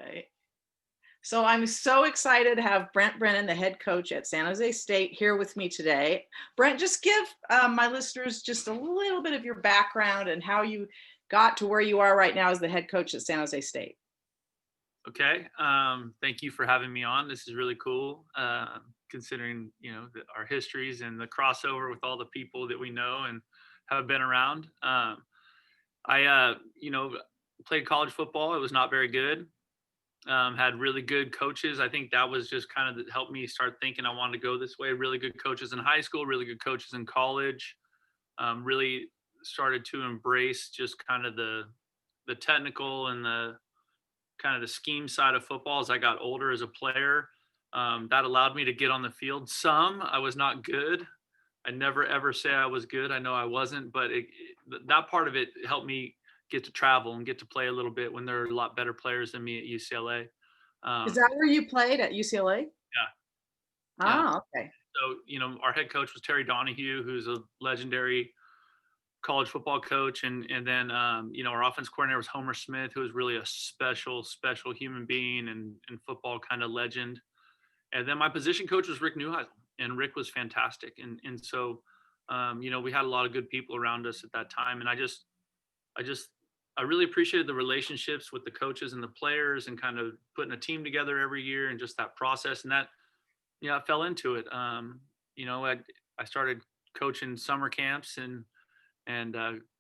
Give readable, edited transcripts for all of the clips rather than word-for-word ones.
Okay. So I'm so excited to have Brent Brennan, the head coach at San Jose State, here with me today. Brent, just give my listeners just a little bit of your background and how you got to where you are right now as the head coach at San Jose State. Okay. Thank you for having me on. This is really cool, considering our histories and the crossover with all the people that we know and have been around. I played college football. It was not very good. Had really good coaches. I think that was just kind of helped me start thinking I wanted to go this way. Really good coaches in high school, really good coaches in college. Really started to embrace just kind of the technical and the kind of the scheme side of football as I got older as a player. That allowed me to get on the field. Some I was not good. I never ever say I was good. I know I wasn't, but that part of it helped me get to travel and get to play a little bit when there are a lot better players than me at UCLA. Is Um, that where you played at UCLA? yeah, yeah. Ah, okay. So our head coach was Terry Donahue, who's a legendary college football coach, and then our offense coordinator was Homer Smith, who was really a special human being and football kind of legend. And then my position coach was Rick Neuheisel, and Rick was fantastic. And so we had a lot of good people around us at that time, and I just I really appreciated the relationships with the coaches and the players, and kind of putting a team together every year, and just that process. And that I fell into it. I started coaching summer camps and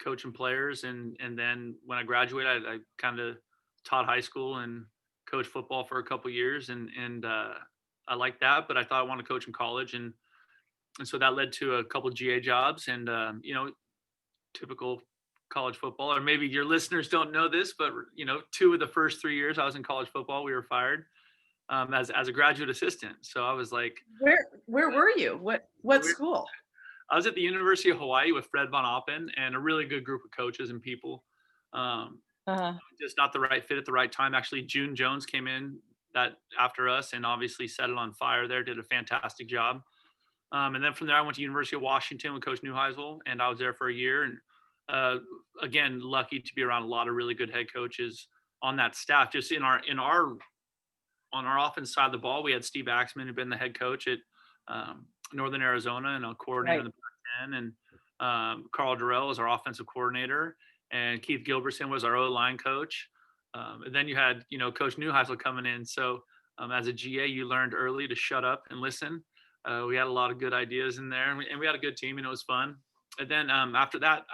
coaching players. And then when I graduated, I kind of taught high school and coached football for a couple years, and I liked that, but I thought I wanted to coach in college, and so that led to a couple GA jobs, and typical college football. Or maybe your listeners don't know this, but two of the first 3 years I was in college football, we were fired as a graduate assistant. So I was like, Where were you? What we school? I was at the University of Hawaii with Fred Von Oppen and a really good group of coaches and people. Um, Uh, just not the right fit at the right time. Actually, June Jones came in that after us and obviously set it on fire there, did a fantastic job. And then from there, I went to University of Washington with Coach Neuheisel, and I was there for a year. And uh, again, lucky to be around a lot of really good head coaches on that staff. Just in our on our offense side of the ball, we had Steve Axman, who'd been the head coach at Northern Arizona and a coordinator in right. the Pac-10, and Carl Durrell was our offensive coordinator, and Keith Gilbertson was our O-line coach. And then you had, Coach Neuheisel coming in. So as a GA, you learned early to shut up and listen. We had a lot of good ideas in there, and we had a good team, and it was fun. And then after that,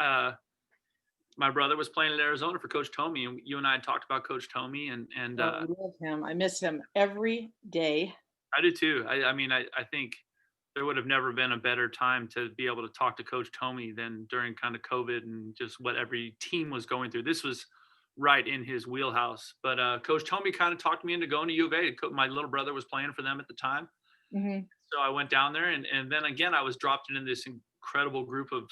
my brother was playing at Arizona for Coach Tomey, and you and I had talked about Coach Tomey, and Oh, I love him. I miss him every day. I do too. I mean, I think there would have never been a better time to be able to talk to Coach Tomey than during kind of COVID and just what every team was going through. This was right in his wheelhouse. But Coach Tomey kind of talked me into going to U of A. My little brother was playing for them at the time. Hmm. So I went down there, and then again, I was dropped into this incredible group of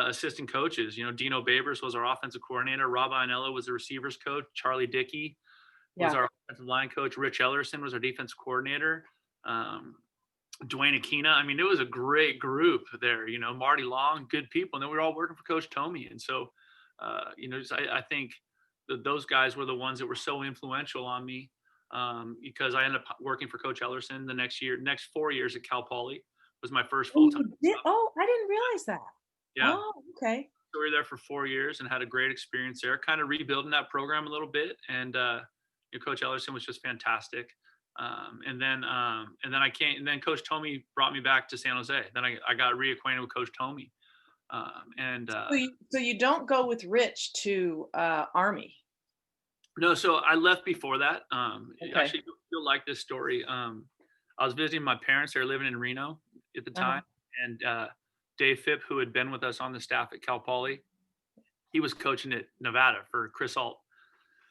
assistant coaches. Dino Babers was our offensive coordinator. Rob Ionello was the receivers coach. Charlie Dickey was Yeah. our offensive line coach. Rich Ellerson was our defense coordinator. Um, Dwayne Aquina. I mean, it was a great group there. Marty Long, good people, and then we were all working for Coach Tomey. And so, I think that those guys were the ones that were so influential on me, because I ended up working for Coach Ellerson the next 4 years at Cal Poly was my first Oh, full time you did? job. Oh, I didn't realize that. Yeah, Oh, okay. so we were there for 4 years and had a great experience there, kind of rebuilding that program a little bit. And Coach Ellerson was just fantastic. And then I came, and then Coach Tomey brought me back to San Jose. Then I got reacquainted with Coach Tomey. And So you don't go with Rich to Army. No, so I left before that. Okay. Actually, you'll like this story. I was visiting my parents. They were living in Reno at the Uh-huh. time, and Dave Phipp, who had been with us on the staff at Cal Poly, he was coaching at Nevada for Chris Alt,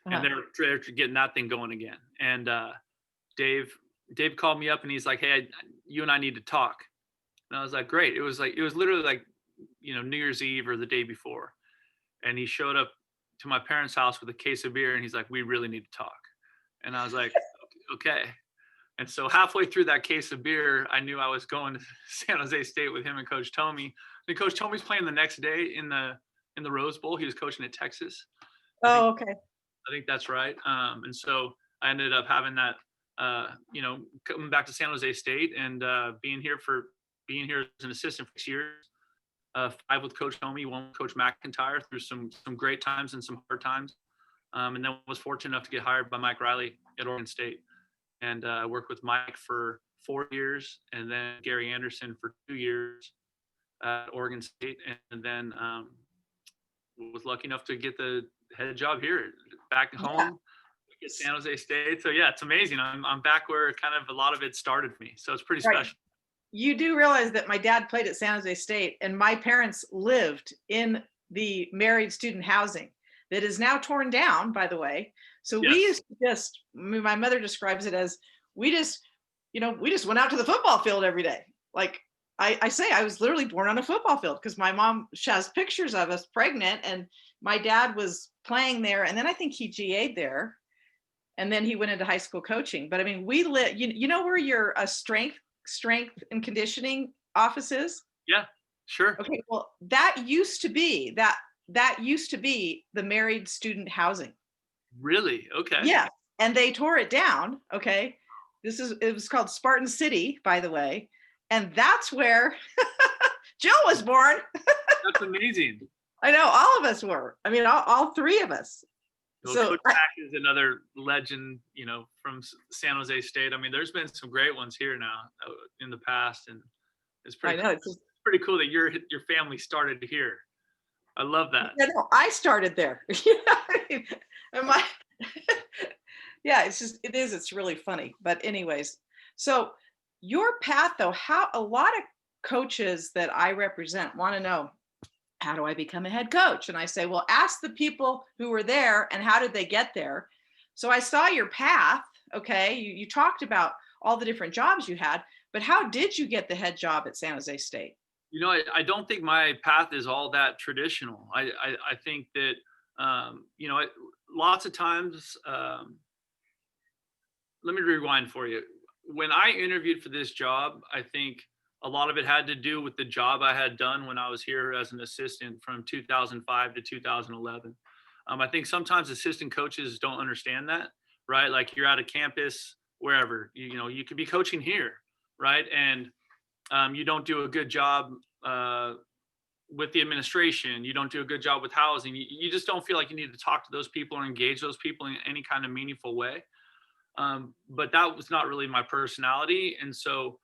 and Uh-huh. they're getting that thing going again. And Dave Dave called me up and he's like, "Hey, you and I need to talk." And I was like, "Great." It was literally like New Year's Eve or the day before, and he showed up to my parents' house with a case of beer, and he's like, "We really need to talk." And I was like, "Okay." And so halfway through that case of beer, I knew I was going to San Jose State with him and Coach Tomey. And Coach Tomey's playing the next day in the Rose Bowl. He was coaching at Texas. I think Oh, okay. I think that's right. And so I ended up having that, coming back to San Jose State and being here as an assistant for 6 years, 5 with Coach Homey, 1 with Coach McIntyre through some great times and some hard times. And then was fortunate enough to get hired by Mike Riley at Oregon State. And I worked with Mike for 4 years, and then Gary Anderson for 2 years at Oregon State. And then was lucky enough to get the head job here back home at San Jose State. So yeah, it's amazing. I'm back where kind of a lot of it started for me. So it's pretty special. You do realize that my dad played at San Jose State, and my parents lived in the married student housing that is now torn down, by the way. So we used to my mother describes it as we just went out to the football field every day. Like I say, I was literally born on a football field because my mom has pictures of us pregnant, and my dad was playing there. And then I think he GA'd there, and then he went into high school coaching. But I mean, we live, you know where your strength and conditioning office is? Yeah, sure. Okay, well, that used to be the married student housing. Really? Okay. Yeah, and they tore it down. Okay, it was called Spartan City, by the way, and that's where Jill was born. That's amazing. I know, all of us were. I mean, all 3 of us. Well, So Coach Mack is another legend, from San Jose State. I mean, there's been some great ones here now in the past, and it's pretty. It's pretty cool that your family started here. I love that. I started there. Yeah, it's really funny. But anyways, so your path though, how a lot of coaches that I represent want to know, how do I become a head coach? And I say, well, ask the people who were there and how did they get there? So I saw your path. Okay. You talked about all the different jobs you had, but how did you get the head job at San Jose State? I don't think my path is all that traditional. I think that, lots of times, let me rewind for you. When I interviewed for this job, I think a lot of it had to do with the job I had done when I was here as an assistant from 2005 to 2011. I think sometimes assistant coaches don't understand that, right? Like you're at a campus, wherever, you could be coaching here, right? And you don't do a good job with the administration. You don't do a good job with housing. You just don't feel like you need to talk to those people or engage those people in any kind of meaningful way. But that was not really my personality. And so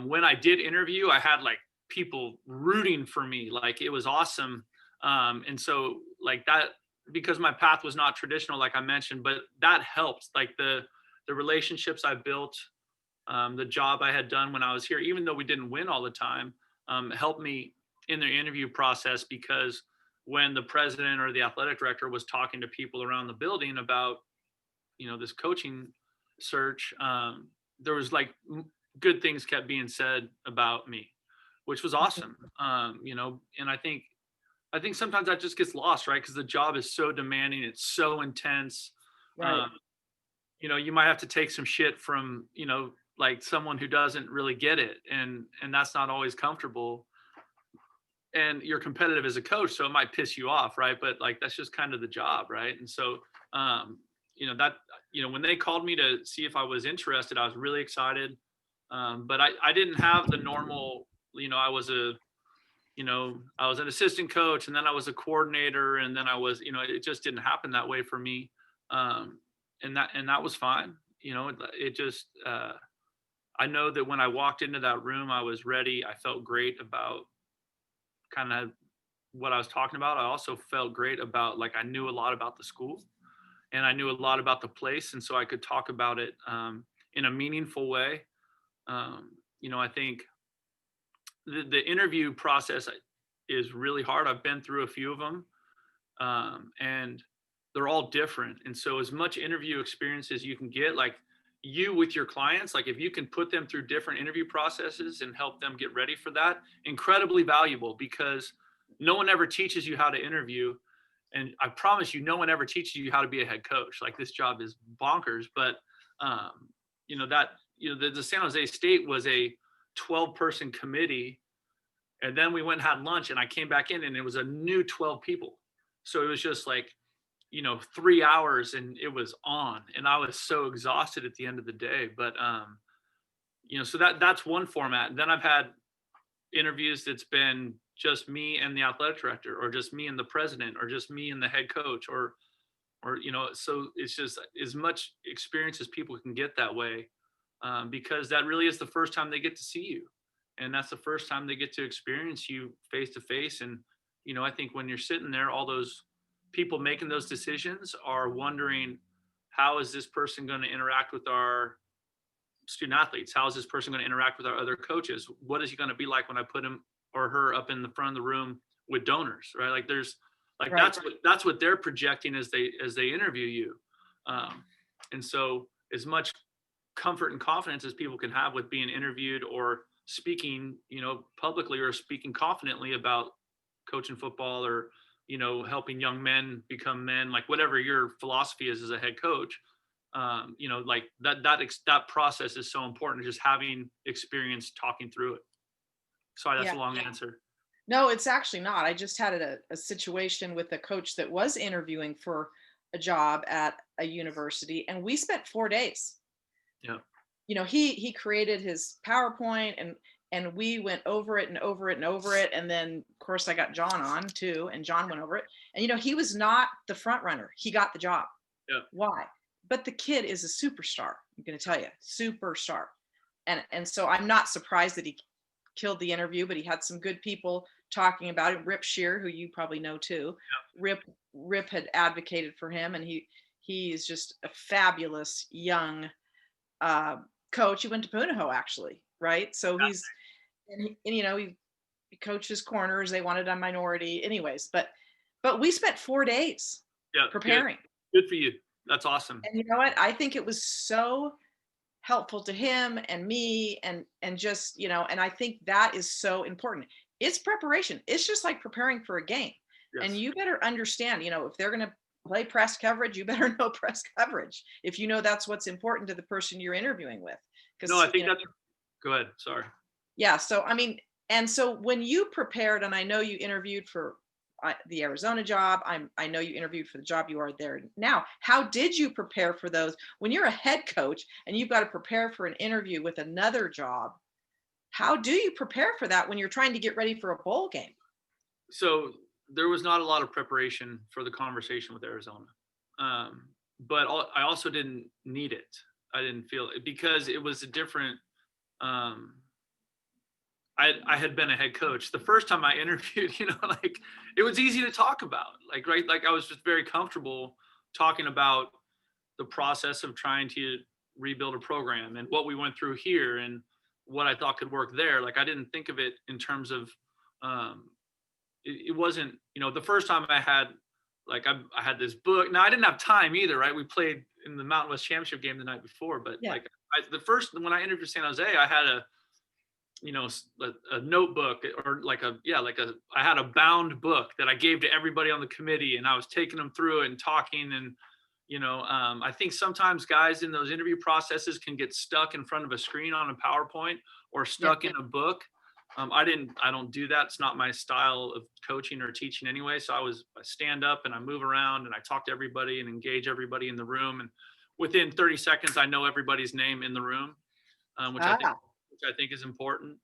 when I did interview, I had like people rooting for me. Like it was awesome. And so like that, because my path was not traditional, like I mentioned, but that helped. Like the relationships I built, the job I had done when I was here, even though we didn't win all the time, helped me in the interview process, because when the president or the athletic director was talking to people around the building about, this coaching search, there was like good things kept being said about me, which was awesome. And I think sometimes that just gets lost, right? Because the job is so demanding. It's so intense. Right. You might have to take some shit from, like someone who doesn't really get it. And that's not always comfortable. And you're competitive as a coach, so it might piss you off, right? But like, that's just kind of the job, right? And so, when they called me to see if I was interested, I was really excited. But I didn't have the normal, I was an assistant coach, and then I was a coordinator, and then I was, it just didn't happen that way for me. And that was fine. It just, I know that when I walked into that room, I was ready. I felt great about kind of what I was talking about. I also felt great about, like, I knew a lot about the school, and I knew a lot about the place. And so I could talk about it in a meaningful way. I think the interview process is really hard. I've been through a few of them, and they're all different. And so as much interview experience as you can get, like you with your clients, like if you can put them through different interview processes and help them get ready for that, incredibly valuable, because no one ever teaches you how to interview. And I promise you, no one ever teaches you how to be a head coach. Like, this job is bonkers. But, the San Jose State was a 12-person committee. And then we went and had lunch, and I came back in, and it was a new 12 people. So it was just like, 3 hours and it was on, and I was so exhausted at the end of the day. But so that's one format. And then I've had interviews that's been just me and the athletic director, or just me and the president, or just me and the head coach, or so it's just as much experience as people can get that way, because that really is the first time they get to see you, and that's the first time they get to experience you face to face. And I think when you're sitting there, all those people making those decisions are wondering, how is this person going to interact with our student athletes? How is this person going to interact with our other coaches? What is he going to be like when I put him or her up in the front of the room with donors, right? Like there's like Right. that's what they're projecting as they interview you. And so as much comfort and confidence as people can have with being interviewed or speaking, publicly, or speaking confidently about coaching football, or helping young men become men, like whatever your philosophy is as a head coach. Like that process is so important, just having experience talking through it. Sorry, that's Yeah. a long answer. No, it's actually not. I just had a situation with a coach that was interviewing for a job at a university, and we spent 4 days. Yeah. He created his PowerPoint, and we went over it and over it and over it. And then of course I got John on too, and John went over it. And he was not the front runner. He got the job. Yeah. Why? But the kid is a superstar. I'm going to tell you, superstar. And so I'm not surprised that he killed the interview, but he had some good people talking about it. Rip Shear, who you probably know too. Yeah. Rip had advocated for him, and he is just a fabulous young coach. He went to Punahou, actually, right? So he's he coaches corners. They wanted a minority, anyways. But we spent 4 days preparing. Good for you. That's awesome. And you know what? I think it was so helpful to him and me, and just and I think that is so important. It's preparation. It's just like preparing for a game. Yes. And you better understand, if they're going to play press coverage, you better know press coverage, if that's what's important to the person you're interviewing with. No, I think that's go ahead. Sorry. Yeah. So and so when you prepared, and I know you interviewed for the Arizona job, I know you interviewed for the job you are there now. How did you prepare for those? When you're a head coach and you've got to prepare for an interview with another job, how do you prepare for that when you're trying to get ready for a bowl game? So there was not a lot of preparation for the conversation with Arizona, but I also didn't need it. I didn't feel it, because it was a different. I had been a head coach. The first time I interviewed, like it was easy to talk about, right? Like I was just very comfortable talking about the process of trying to rebuild a program and what we went through here and what I thought could work there. Like I didn't think of it in terms of, it wasn't, the first time I had, like I had this book. Now I didn't have time either, right? We played in the Mountain West Championship game the night before, but yeah. When I interviewed San Jose, I had a notebook, or I had a bound book that I gave to everybody on the committee, and I was taking them through it and talking. And, I think sometimes guys in those interview processes can get stuck in front of a screen on a PowerPoint, or stuck in a book. I don't do that. It's not my style of coaching or teaching anyway. So I stand up and I move around and I talk to everybody and engage everybody in the room. And within 30 seconds, I know everybody's name in the room, which I think is important.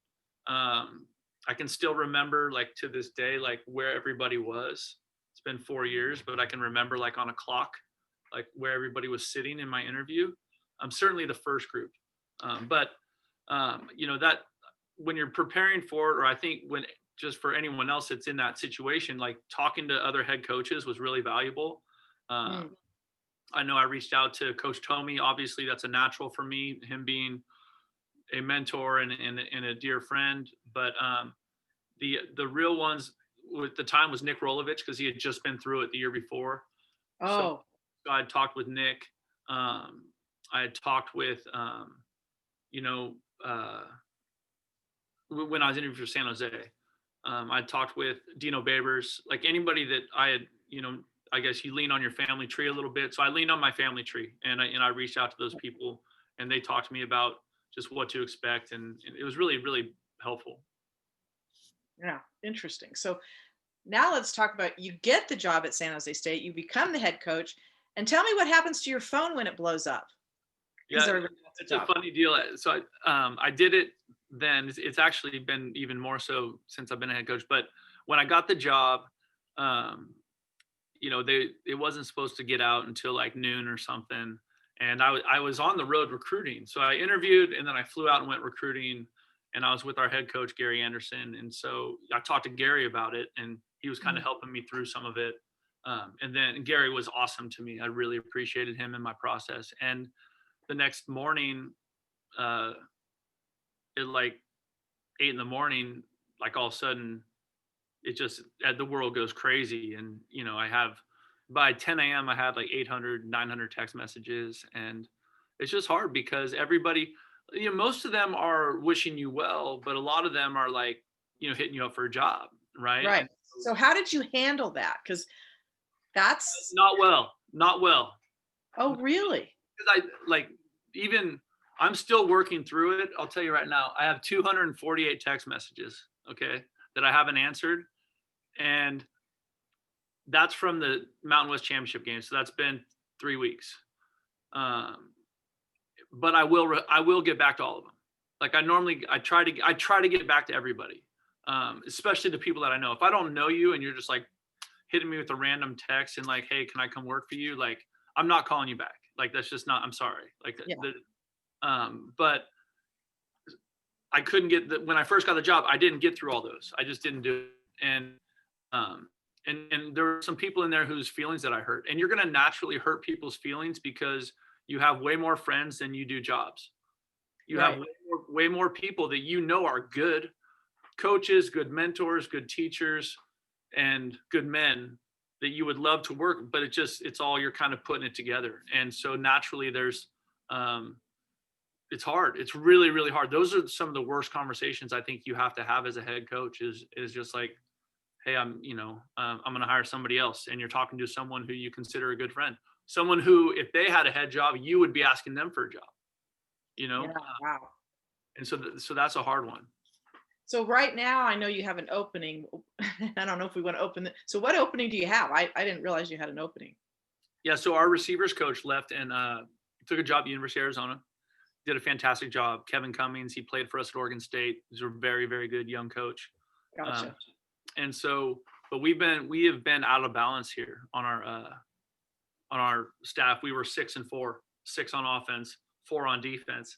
I can still remember, like to this day, like where everybody was. It's been 4 years, but I can remember, like on a clock, like where everybody was sitting in my interview. Certainly the first group. But that when you're preparing for it, or I think when just for anyone else that's in that situation, like talking to other head coaches was really valuable. I know I reached out to Coach Tomey. Obviously that's a natural for me, him being a mentor and a dear friend. But the real ones with the time was Nick Rolovich, because he had just been through it the year before. So I had talked with Nick. I had talked with, when I was interviewing for San Jose, I talked with Dino Babers, like anybody that I had, I guess you lean on your family tree a little bit. So I leaned on my family tree, and I reached out to those people, and they talked to me about just what to expect. And it was really, really helpful. Yeah. Interesting. So Now let's talk about, you get the job at San Jose State, you become the head coach, and tell me what happens to your phone when it blows up. Because Yeah, everybody wants a it's a job. funny deal. So I did it then. It's actually been even more so since I've been a head coach. But when I got the job, um, it wasn't supposed to get out until like noon or something. And I was on the road recruiting. So I interviewed and then I flew out and went recruiting. And I was with our head coach, Gary Anderson. And so I talked to Gary about it and he was kind of helping me through some of it. And then Gary was awesome to me. I really appreciated him in my process. And the next morning, at like 8 a.m, like all of a sudden, the world goes crazy. And, I have by 10 a.m., I had like 800, 900 text messages. And it's just hard because everybody, most of them are wishing you well, but a lot of them are like, hitting you up for a job. Right. Right. And So how did you handle that? Because that's, not well, not well. oh, really? Because even I'm still working through it. I'll tell you right now, I have 248 text messages, okay, that I haven't answered. And that's from the Mountain West Championship game. So that's been 3 weeks. But I will get back to all of them. Like I try to get back to everybody, especially the people that I know. If I don't know you and you're just like hitting me with a random text and like, hey, can I come work for you? Like, I'm not calling you back. Like, that's just not, I'm sorry. Like, Yeah. But I couldn't when I first got the job, I didn't get through all those. I just didn't do it. And there were some people in there whose feelings that I hurt. And you're going to naturally hurt people's feelings because you have way more friends than you do jobs. You Right. have way more people that are good coaches, good mentors, good teachers, and good men that you would love to work, but it's all, you're kind of putting it together. And so naturally there's, it's hard. It's really, really hard. Those are some of the worst conversations I think you have to have as a head coach is just like, hey, I'm going to hire somebody else. And you're talking to someone who you consider a good friend, someone who, if they had a head job, you would be asking them for a job, Yeah, wow. And so that's a hard one. So right now, I know you have an opening. I don't know if we want to open it. So what opening do you have? I didn't realize you had an opening. Yeah, so our receivers coach left and took a job at University of Arizona. Did a fantastic job. Kevin Cummings, he played for us at Oregon State. He's a very, very good young coach. Gotcha. And so, but we have been out of balance here on our staff. We were 6-4, 6 on offense, 4 on defense,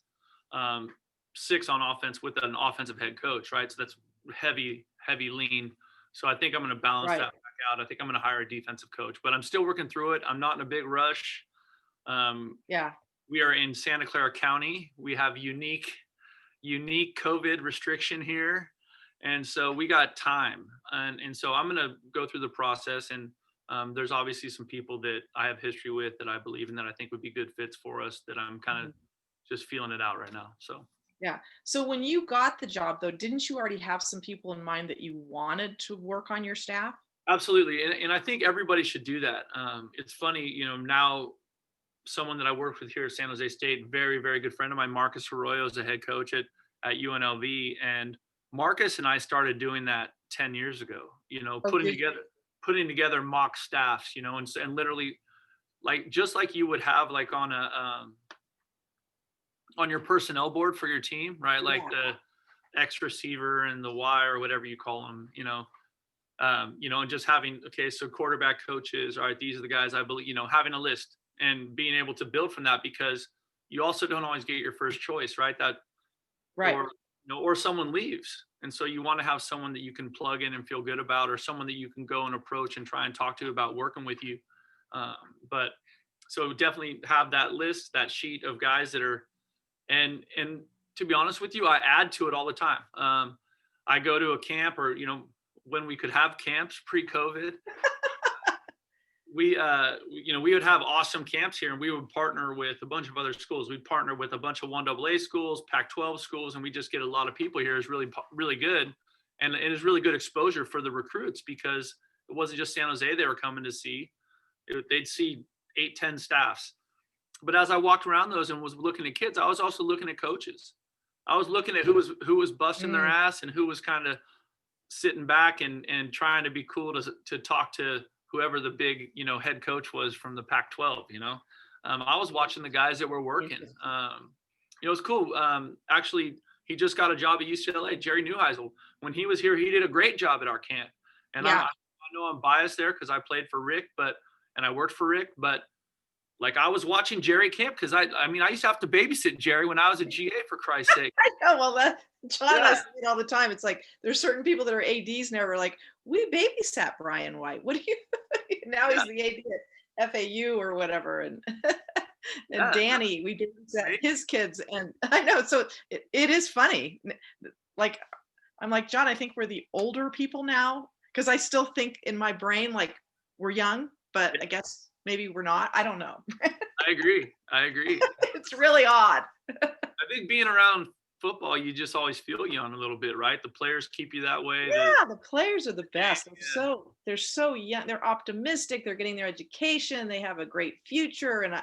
6 on offense with an offensive head coach, right? So that's heavy lean. So I think I'm going to balance that back out. I think I'm going to hire a defensive coach, but I'm still working through it. I'm not in a big rush. Yeah. We are in Santa Clara County. We have unique COVID restriction here. And so we got time. And so I'm going to go through the process. And there's obviously some people that I have history with that I believe in that I think would be good fits for us that I'm kind of just feeling it out right now. So. Yeah. So when you got the job, though, didn't you already have some people in mind that you wanted to work on your staff? Absolutely. And I think everybody should do that. It's funny, now someone that I worked with here at San Jose State, very, very good friend of mine, Marcus Arroyo, is a head coach at UNLV. And Marcus and I started doing that 10 years ago, putting together mock staffs, and literally like, just like you would have like on your personnel board for your team, right? Like the X receiver and the Y or whatever you call them, and just having, okay, so quarterback coaches, all right, these are the guys I believe, having a list and being able to build from that, because you also don't always get your first choice, right? Or someone leaves. And so you want to have someone that you can plug in and feel good about, or someone that you can go and approach and try and talk to about working with you. But so definitely have that list, that sheet of guys that are, and to be honest with you, I add to it all the time. I go to a camp, or, when we could have camps pre-COVID, we would have awesome camps here, and we would partner with a bunch of other schools. We'd partner with a bunch of 1AA schools, Pac-12 schools, and we just get a lot of people here. Is really, really good. And it is really good exposure for the recruits, because it wasn't just San Jose they were coming to see. They'd see 8-10 staffs. But as I walked around those and was looking at kids, I was also looking at coaches. I was looking at who was busting their ass and who was kind of sitting back and trying to be cool to talk to whoever the big, head coach was from the Pac-12. I was watching the guys that were working. It was cool. Actually, he just got a job at UCLA. Jerry Neuheisel, when he was here, he did a great job at our camp. And I know I'm biased there because I played for Rick, and I worked for Rick, but like I was watching Jerry camp because I used to have to babysit Jerry when I was a GA, for Christ's sake. I know. Well, John and I say it all the time. It's like there's certain people that are ADs now. We're like, we babysat Brian White. What do you? Now he's the AD at FAU or whatever, and Danny, we babysat his kids, and I know. So it is funny. Like I'm like, John, I think we're the older people now because I still think in my brain like we're young, but I guess maybe we're not. I don't know. I agree. It's really odd. I think being around football, you just always feel young a little bit, right? The players keep you that way. Yeah, the players are the best. They're so young. They're optimistic. They're getting their education. They have a great future, and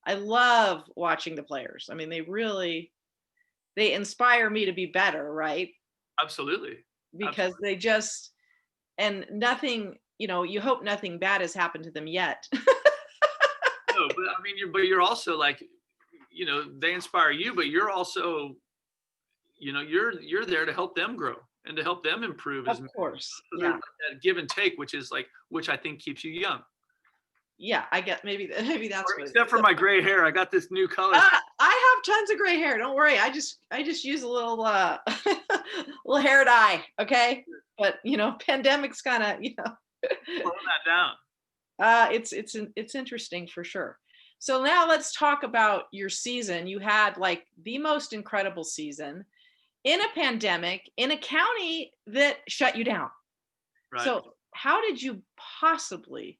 I love watching the players. I mean, they inspire me to be better, right? Absolutely. Because they just, and nothing, you hope nothing bad has happened to them yet. No, but you're also like, they inspire you, but you're also, you're there to help them grow and to help them improve. Of course. So that give and take, which I think keeps you young. Yeah, I get maybe that's except for my gray hair. I got this new color. I have tons of gray hair. Don't worry. I just use a little little hair dye. Okay. But pandemic's kind of, Slow that down. It's interesting for sure. So now let's talk about your season. You had like the most incredible season in a pandemic in a county that shut you down. Right. So how did you possibly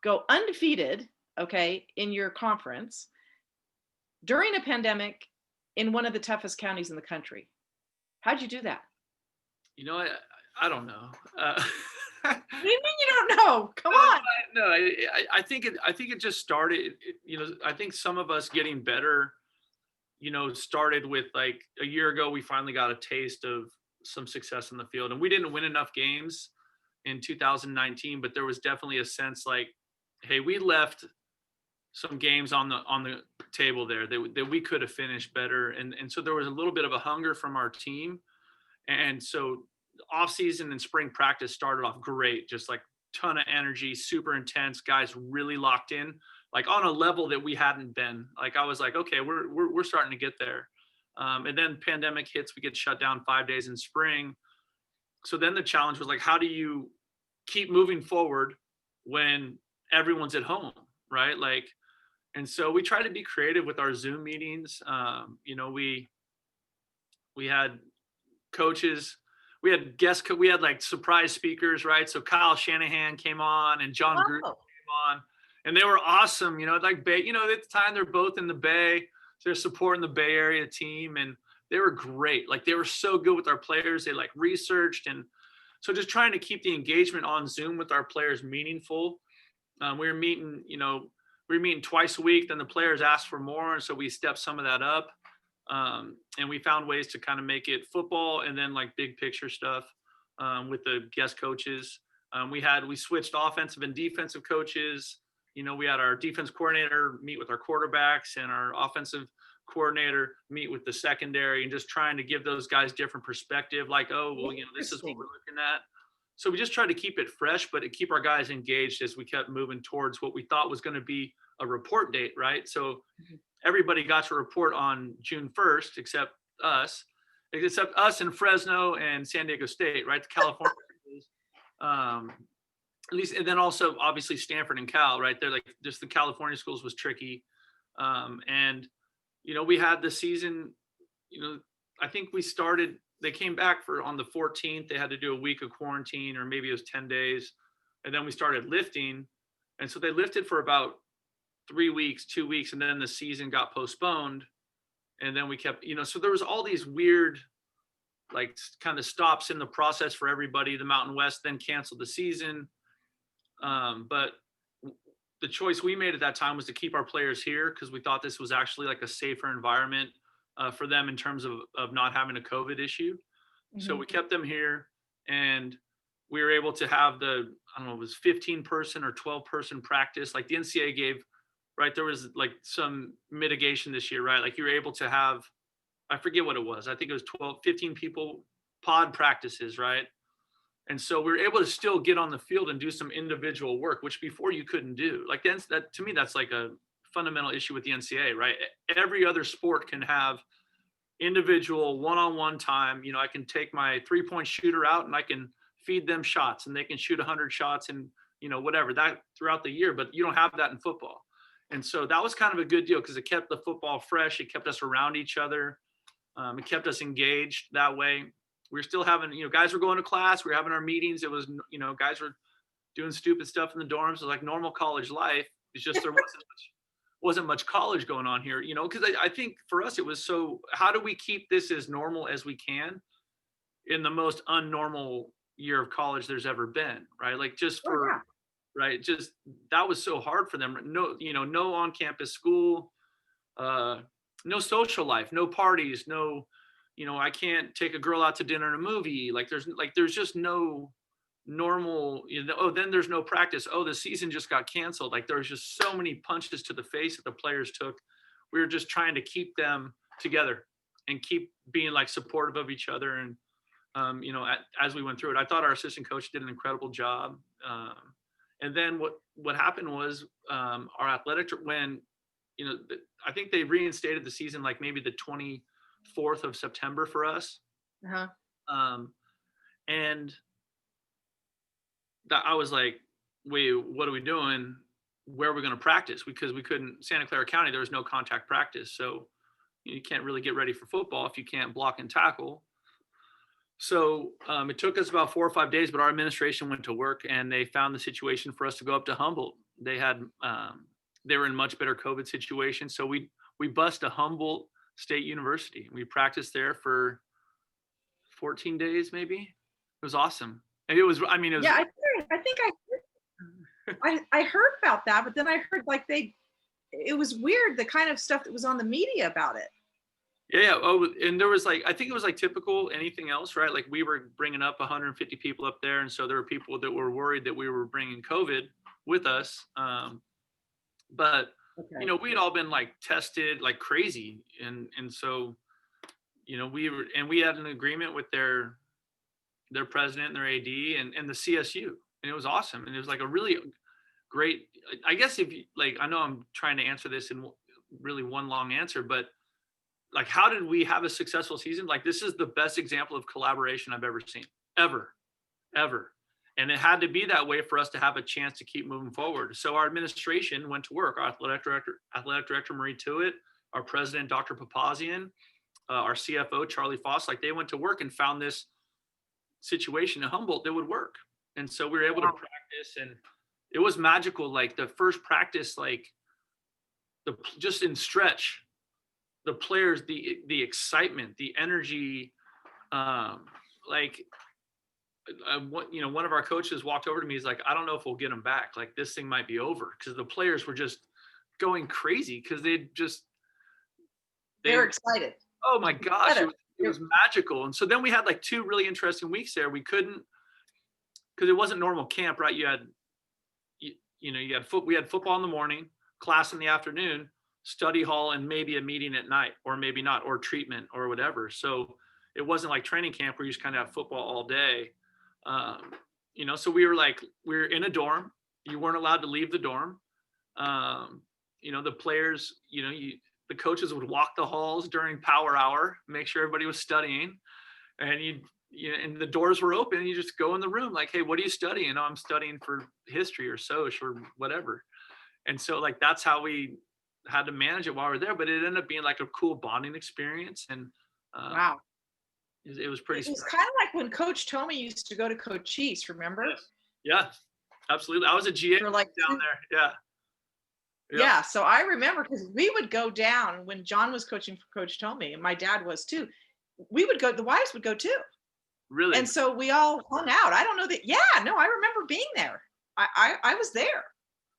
go undefeated, okay, in your conference during a pandemic in one of the toughest counties in the country? How'd you do that? I don't know. What do you mean you don't know? Come on. No, I think it just started. I think some of us getting better, started with like a year ago. We finally got a taste of some success in the field, and we didn't win enough games in 2019. But there was definitely a sense like, hey, we left some games on the table there that we could have finished better, and so there was a little bit of a hunger from our team, and so off season and spring practice started off great, just like ton of energy, super intense, guys really locked in, like on a level that we hadn't been. Like I was like, okay, we're starting to get there. And then pandemic hits, we get shut down 5 days in spring. So then the challenge was like, how do you keep moving forward when everyone's at home, right? Like, and so we try to be creative with our Zoom meetings. We had coaches. We had like surprise speakers, right? So Kyle Shanahan came on and John Gruden came on, and they were awesome. Like Bay, at the time they're both in the Bay, so they're supporting the Bay Area team, and they were great. Like they were so good with our players. They like researched, and so just trying to keep the engagement on Zoom with our players meaningful. We were meeting twice a week. Then the players asked for more, and so we stepped some of that up. And we found ways to kind of make it football and then like big picture stuff with the guest coaches. We switched offensive and defensive coaches. We had our defense coordinator meet with our quarterbacks and our offensive coordinator meet with the secondary, and just trying to give those guys different perspective. Like, oh, well, this is what we're looking at. So we just tried to keep it fresh, but to keep our guys engaged as we kept moving towards what we thought was going to be a report date, right? So everybody got to report on June 1st, except us and Fresno and San Diego State, right? The California schools, at least, and then also obviously Stanford and Cal, right? They're like just the California schools was tricky. And, we had the season, I think they came back on the 14th, they had to do a week of quarantine, or maybe it was 10 days. And then we started lifting. And so they lifted for about 2 weeks, and then the season got postponed. And then we kept, so there was all these weird, like kind of stops in the process for everybody. The Mountain West then canceled the season. But the choice we made at that time was to keep our players here, because we thought this was actually like a safer environment for them in terms of not having a COVID issue. Mm-hmm. So we kept them here. and we were able to have I don't know, it was 15 person or 12 person practice. Like the NCAA gave, right? There was like some mitigation this year, right? Like you were able to have, I forget what it was. I think it was 12, 15 people pod practices, right? And so we were able to still get on the field and do some individual work, which before you couldn't do. Like that to me, that's like a fundamental issue with the NCAA, right? Every other sport can have individual one-on-one time. You know, I can take my 3-point shooter out and I can feed them shots and they can shoot 100 shots and, you know, whatever that throughout the year, but you don't have that in football. And so that was kind of a good deal because it kept the football fresh. It kept us around each other. It kept us engaged that way. We were still having, you know, guys were going to class. We were having our meetings. It was, you know, guys were doing stupid stuff in the dorms. It was like normal college life. It's just there wasn't much college going on here, you know, because I think for us it was so, how do we keep this as normal as we can in the most unnormal year of college there's ever been, right? Like just for, right, just that was so hard for them. No, you know, no on-campus school, no social life, no parties, no, you know, I can't take a girl out to dinner and a movie. Like there's just no normal, you know. Oh, then there's no practice. Oh, the season just got canceled. Like there's just so many punches to the face that the players took. We were just trying to keep them together and keep being like supportive of each other. And you know, as we went through it, I thought our assistant coach did an incredible job. And then what happened was our athletic, when, you know, I think they reinstated the season like maybe the 24th of September for us. And that I was like, wait, what are we doing? Where are we going to practice? Because we couldn't, Santa Clara County, there was no contact practice. So you can't really get ready for football if you can't block and tackle. So it took us about 4 or 5 days, but our administration went to work and they found the situation for us to go up to Humboldt. They had, they were in much better COVID situation. So we bused to Humboldt State University. We practiced there for 14 days, maybe. It was awesome. And it was, I mean, it was. Yeah, I think I heard about that, but then I heard like it was weird, the kind of stuff that was on the media about it. Yeah. Oh, and there was like, I think it was like typical anything else, right? Like we were bringing up 150 people up there. And so there were people that were worried that we were bringing COVID with us. But, okay, you know, we'd all been like tested like crazy. And so, you know, we had an agreement with their president and their AD and the CSU. And it was awesome. And it was like a really great, I guess if you like, I know I'm trying to answer this in really one long answer, but like, how did we have a successful season? Like, this is the best example of collaboration I've ever seen, ever. And it had to be that way for us to have a chance to keep moving forward. So our administration went to work. Our athletic director Marie Tewitt, our president, Dr. Papazian, our CFO, Charlie Foss, like they went to work and found this situation in Humboldt that would work. And so we were able to practice, and it was magical. Like the first practice, like just in stretch, the players, the excitement, the energy, you know, one of our coaches walked over to me. He's like, I don't know if we'll get them back. Like this thing might be over, because the players were just going crazy because they were excited. Oh my gosh, it was magical. And so then we had like 2 really interesting weeks there. We couldn't, because it wasn't normal camp, right? You had we had football in the morning, class in the afternoon, study hall, and maybe a meeting at night, or maybe not, or treatment or whatever. So it wasn't like training camp where you just kind of have football all day. You know, so we were in a dorm. You weren't allowed to leave the dorm. You know, the players, you know, the coaches would walk the halls during power hour, make sure everybody was studying, and and the doors were open, and you just go in the room like, hey, what are you studying? Oh, I'm studying for history or soc or whatever. And so like, that's how we had to manage it while we were there, but it ended up being like a cool bonding experience. And wow, it was pretty. It was kind of like when Coach Tomey used to go to Cochise, remember? Yes. Yeah, absolutely. I was a GA for like down there. Yeah. So I remember, because we would go down when John was coaching for Coach Tomey, and my dad was too. We would go, the wives would go too. Really? And so we all hung out. I don't know that. Yeah, no, I remember being there. I was there.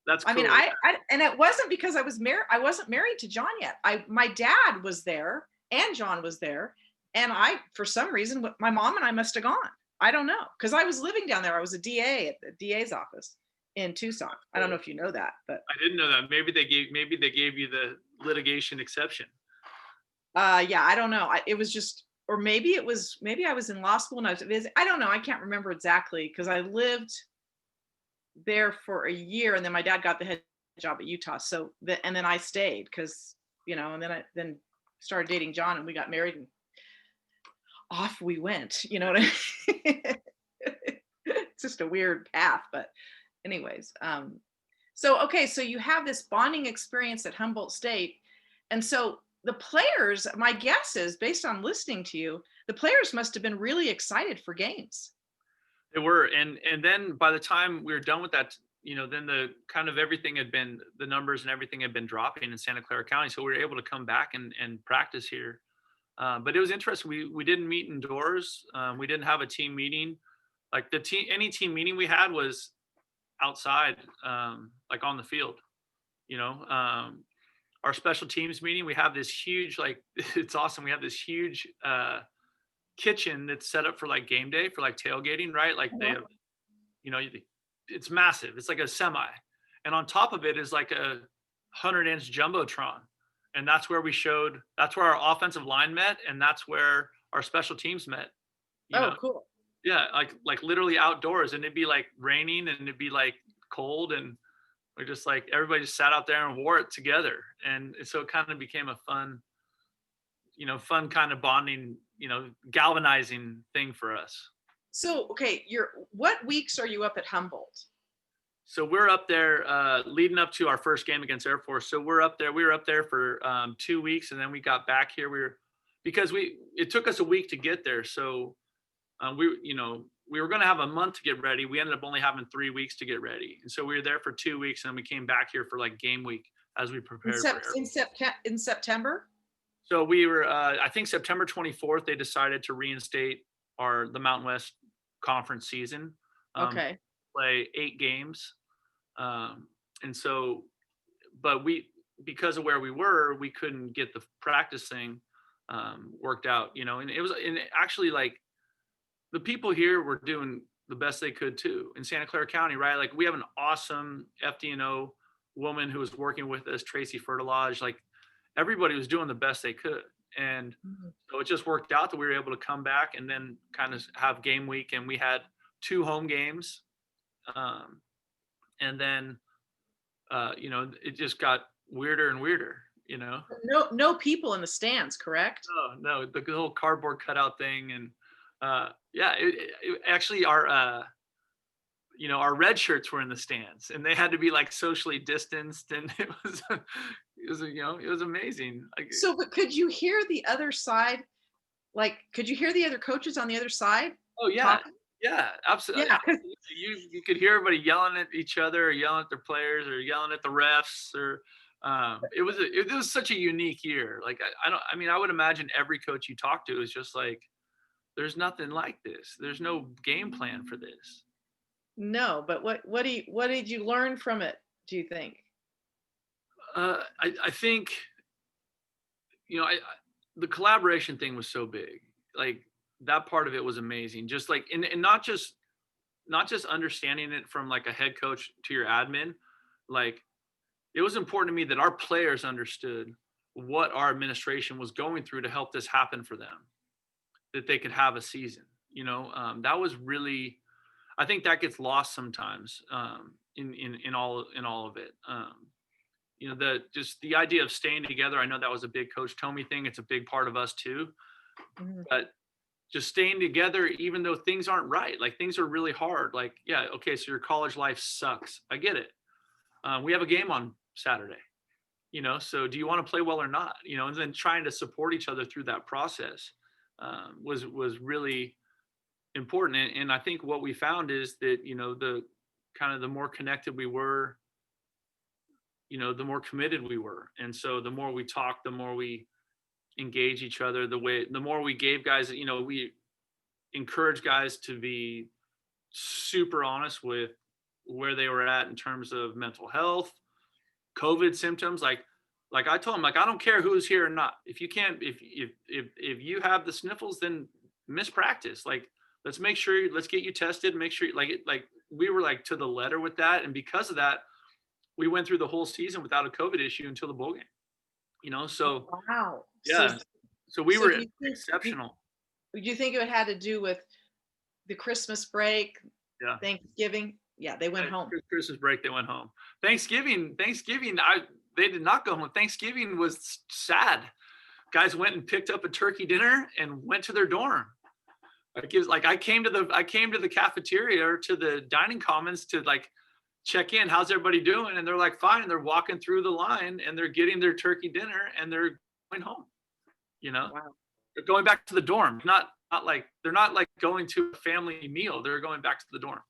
That's cool. I mean, I and it wasn't because I was married. I wasn't married to John yet. My dad was there and John was there. And for some reason, my mom and I must have gone. I don't know, because I was living down there. I was a DA at the DA's office in Tucson. I don't know Oh, if you know that, but I didn't know that. Maybe they gave you the litigation exception. yeah, I don't know. It was just, or maybe I was in law school and I was visiting. I don't know. I can't remember exactly because I lived there for a year and then my dad got the head job at Utah. So and then I stayed because, and then I then started dating John and we got married and off we went. You know what I mean? It's just a weird path, but anyways, so okay, so you have this bonding experience at Humboldt State, and so the players, my guess is based on listening to you, the players must have been really excited for games. They were, and then by the time we were done with that, then the kind of the numbers and everything had been dropping in Santa Clara County, so we were able to come back and practice here. But it was interesting. We didn't meet indoors. We didn't have a team meeting. Like any team meeting we had was outside, like on the field. You know, our special teams meeting, we have this huge, like, it's awesome. We have this huge kitchen that's set up for like game day for like tailgating, right? Like they Uh-huh. have, you know, it's massive. It's like a semi, and on top of it is like a 100-inch jumbotron, and that's where our offensive line met, and that's where our special teams met. You Oh, know, cool. yeah, like literally outdoors, and it'd be like raining and it'd be like cold, and we're just like everybody just sat out there and wore it together, and so it kind of became a fun kind of bonding, galvanizing thing for us. So, okay, what weeks are you up at Humboldt? So we're up there leading up to our first game against Air Force. So we're up there. We were up there for 2 weeks, and then we got back here. Because it took us a week to get there. So we were going to have a month to get ready. We ended up only having 3 weeks to get ready, and so we were there for 2 weeks, and then we came back here for like game week as we In, prepared for Air Force. in September? So we were, I think September 24th, they decided to reinstate the Mountain West Conference season, Okay. play 8 games. And so, but because of where we were, we couldn't get the practice thing worked out, and actually like the people here were doing the best they could too in Santa Clara County, right? Like we have an awesome FDNO woman who was working with us, Tracy Fertilage. Like everybody was doing the best they could. And Mhm. so it just worked out that we were able to come back and then kind of have game week. And we had 2 home games. And then, it just got weirder and weirder. No people in the stands, correct? Oh, no, the little cardboard cutout thing. And yeah, actually our red shirts were in the stands and they had to be like socially distanced. And it was amazing. Like, So, but could you hear the other side? Like, could you hear the other coaches on the other side oh yeah, talking? yeah, absolutely. Yeah. You could hear everybody yelling at each other, or yelling at their players, or yelling at the refs, or it was such a unique year. Like I would imagine every coach you talk to is just like, there's nothing like this. There's no game plan for this. No, but what did you learn from it, do you think? I think the collaboration thing was so big. Like that part of it was amazing. Just like and not just understanding it from like a head coach to your admin. Like it was important to me that our players understood what our administration was going through to help this happen for them, that they could have a season. That was really, I think that gets lost sometimes in all of it. The idea of staying together. I know that was a big Coach Tomey thing. It's a big part of us too. Mhm. But just staying together, even though things aren't right, like things are really hard. Like, yeah, okay, so your college life sucks. I get it. We have a game on Saturday. So do you want to play well or not? And then trying to support each other through that process was really important. And I think what we found is that the kind of the more connected we were, the more committed we were. And so the more we talked, the more we engage each other, the more we gave guys, we encourage guys to be super honest with where they were at in terms of mental health, COVID symptoms. Like I told him, like, I don't care who's here or not. If you can't, if you have the sniffles, then miss practice. Like, let's get you tested, make sure like we were like to the letter with that. And because of that, we went through the whole season without a COVID issue until the bowl game, so Wow. So, yeah, so we so were do you think, exceptional. do you think it had to do with the Christmas break, Yeah. Thanksgiving? Yeah, they went home. Christmas break, they went home. Thanksgiving, they did not go home. Thanksgiving was sad. Guys went and picked up a turkey dinner and went to their dorm. Like it was like I came to the cafeteria or to the dining commons to like check in. How's everybody doing? And they're like, fine. And they're walking through the line and they're getting their turkey dinner and they're going home. Wow. They're going back to the dorm. Not like they're not like going to a family meal. They're going back to the dorm.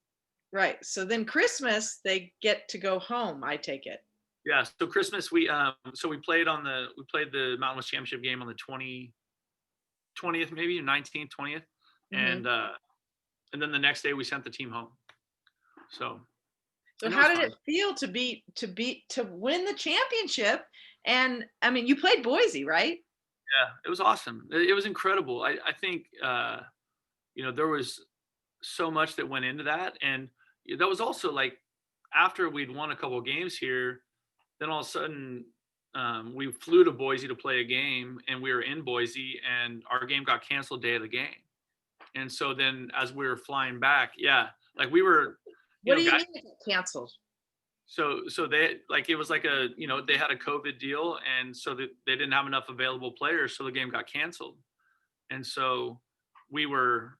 Right. So then Christmas, they get to go home, I take it. Yeah. So Christmas, we played the Mountain West Championship game on the 20th, maybe 19th, 20th. Mhm. And then the next day we sent the team home. So How did it feel to win the championship? And I mean, you played Boise, right? Yeah, it was awesome. It was incredible. I think there was so much that went into that, and that was also like after we'd won a couple of games here, then all of a sudden we flew to Boise to play a game, and we were in Boise, and our game got canceled day of the game. And so then as we were flying back, yeah, like we were, What do you guys, mean it got canceled? so they like it was like they had a COVID deal, and so that they didn't have enough available players, so the game got canceled. And so we were